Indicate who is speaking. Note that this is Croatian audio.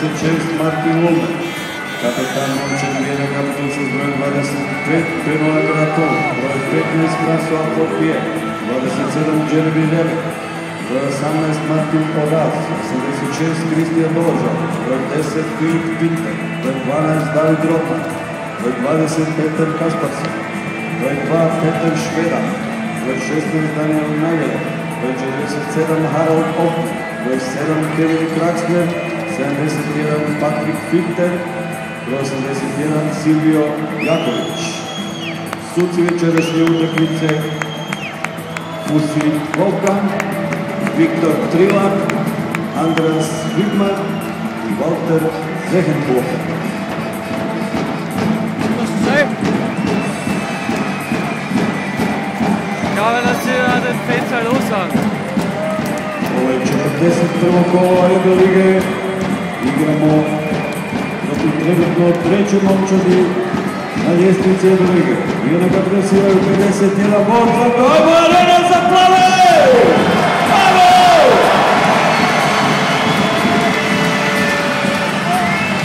Speaker 1: 46 Martin Ulmer. Kapetan momčad Vjera Kapitusa s brojem 25 Penola Graton, broj 15 Krasova Popije, 27 Jeremy Levek, broj 18 Martin Oraz, 86 Kristijan Loža, broj 10 Filip Pinter, broj 12 David Rotman, broj 20 Petar Kasparsen, broj 2 Petar Šveda, broj 16 Daniel Nagel, broj 47 Harold Oppmann, broj 7 Kevin Kraxler, 71 Patrik Filter, broj 81 Silvio Jaković. Suci večerašnje utakmice Fusi Volkan, Viktor Trilak, Andras Wigman i Walter Zehenhofer.
Speaker 2: Kann man das hier an den Fanteil lossagen?
Speaker 1: Ovo je 41. kolo Eurolige. Igramo protiv trenutno treće momčadi na ljestvici Eurolige. I ona ga presiraju 51 bod za dobar!